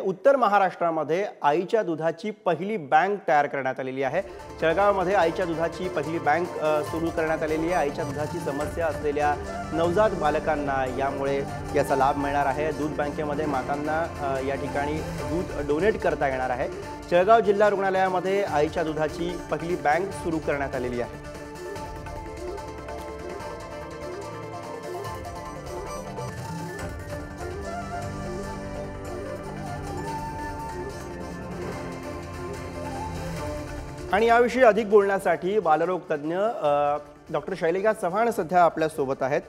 उत्तर महाराष्ट्रामध्ये आईच्या दुधाची पहिली बँक तयार करण्यात आलेली आहे। जळगावमध्ये आईच्या दुधाची पहिली बँक सुरू करण्यात आलेली आहे। आईच्या दुधाची समस्या असलेल्या नवजात बालकांना यामुळे याचा लाभ मिळणार आहे। दूध बँकेमध्ये मातांना या ठिकाणी दूध डोनेट करता येणार आहे। जळगाव जिल्हा रुग्णालयामध्ये आईच्या दुधाची पहिली बँक सुरू करण्यात आलेली आहे। आणि याविषयी अधिक बोलण्यासाठी बालरोग तज्ञ डॉक्टर शैलजा चव्हाण सध्या आपल्या सोबत आहेत।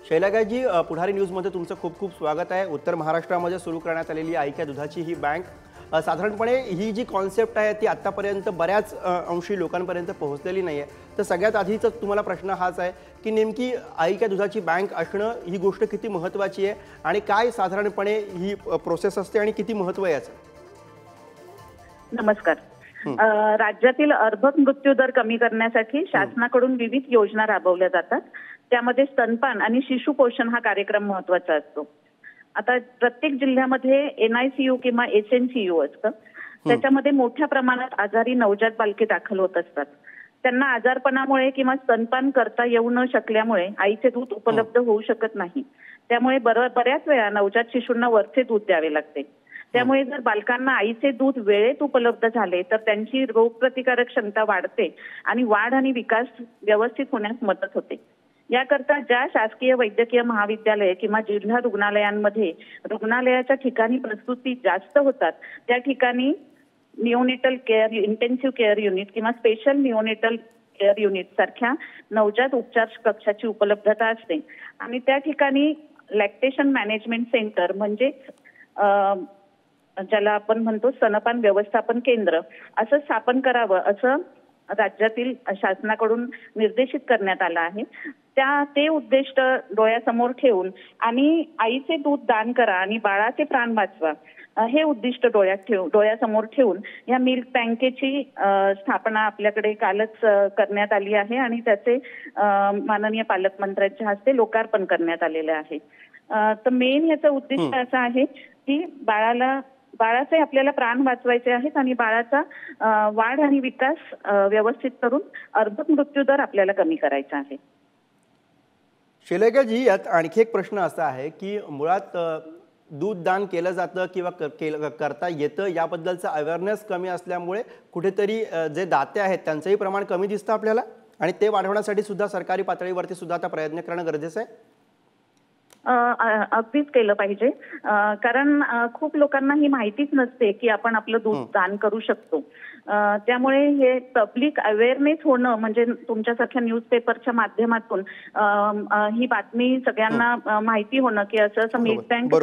शैलजाजी, पुढारी न्यूजमध्ये तुमचं खूप खूप स्वागत आहे। उत्तर महाराष्ट्रामध्ये सुरू करण्यात आलेली आईच्या दुधाची ही बँक साधारणपणे ही जी कॉन्सेप्ट आहे ती आतापर्यंत बऱ्याच अंशी लोकांपर्यंत पोहोचलेली नाही आहे। तर सगळ्यात आधीचा तुम्हाला प्रश्न हाच आहे की नेमकी आईच्या दुधाची बँक असणं ही गोष्ट किती महत्त्वाची आहे आणि काय साधारणपणे ही प्रोसेस असते आणि किती महत्त्व आहे याचं? नमस्कार। राज्यातील अर्भक मृत्यू दर कमी करण्यासाठी शासनाकडून विविध योजना राबवल्या जातात। त्यामध्ये स्तनपान आणि शिशु पोषण हा कार्यक्रम महत्त्वाचा असतो। आता प्रत्येक जिल्ह्यामध्ये NICU किंवा SNCU असतं। त्याच्यामध्ये मोठ्या प्रमाणात आजारी नवजात बालके दाखल होत असतात। त्यांना आजारपणामुळे किंवा स्तनपान करता येऊ न शकल्यामुळे आईचे दूध उपलब्ध होऊ शकत नाही। त्यामुळे बऱ्याच वेळा नवजात शिशूंना वरचे दूध द्यावे लागते। त्यामुळे जर बालकांना आईचे दूध वेळेत उपलब्ध झाले तर त्यांची रोगप्रतिकारक क्षमता वाढते आणि वाढ आणि विकास व्यवस्थित होण्यास मदत होते। याकरता ज्या शासकीय वैद्यकीय महाविद्यालय किंवा जिल्हा रुग्णालयांमध्ये रुग्णालयाच्या ठिकाणी प्रसूती जास्त होतात त्या ठिकाणी neonatal care, intensive care unit किंवा स्पेशल निओनेटल केअर युनिट सारख्या नवजात उपचार कक्षाची उपलब्धता असते आणि त्या ठिकाणी लॅक्टेशन मॅनेजमेंट सेंटर म्हणजे ज्याला आपण म्हणतो स्तनपान व्यवस्थापन केंद्र असं स्थापन करावं असं राज्यातील शासनाकडून निर्देशित करण्यात आलं आहे। ते उद्दिष्ट डोळ्यासमोर ठेवून आणि आईचे दूध दान करा आणि बाळाचे प्राण वाचवा हे उद्दिष्ट डोळ्यासमोर ठेवून या मिल्क बँकेची स्थापना आपल्याकडे कालच करण्यात आली आहे आणि त्याचे माननीय पालकमंत्र्यांच्या हस्ते लोकार्पण करण्यात आलेले आहे। तर मेन याचं उद्दिष्ट असं आहे की बाळाचे आपल्याला प्राण वाचवायचे आहेत आणि बाळाचा वाढ आणि विकास व्यवस्थित करून अर्भक मृत्यू दर आपल्याला कमी करायचा आहे। शैलजाजी, यात आणखी एक प्रश्न असा आहे की मुळात दूध दान केलं जातं किंवा करता येतं याबद्दलचा अवेअरनेस कमी असल्यामुळे कुठेतरी जे दाते आहेत त्यांचंही प्रमाण कमी दिसतं आपल्याला आणि ते वाढवण्यासाठी सुद्धा सरकारी पातळीवरती सुद्धा आता प्रयत्न करणं गरजेचं आहे। अगदीच केलं पाहिजे, कारण खूप लोकांना ही माहितीच नसते की आपण आपलं दूध दान करू शकतो। त्यामुळे हे पब्लिक अवेअरनेस होणं म्हणजे तुमच्यासारख्या न्यूजपेपरच्या माध्यमातून ही बातमी सगळ्यांना माहिती होणं की असं मिल्क बँक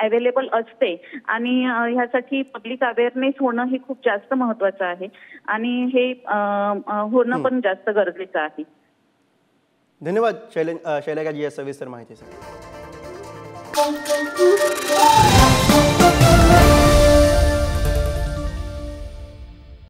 अवेलेबल असते आणि ह्यासाठी पब्लिक अवेअरनेस होणं हे खूप जास्त महत्त्वाचं आहे आणि हे होणं पण जास्त गरजेचं आहे। धन्यवाद शैलजाजी या सविस्तर माहितीसाठी।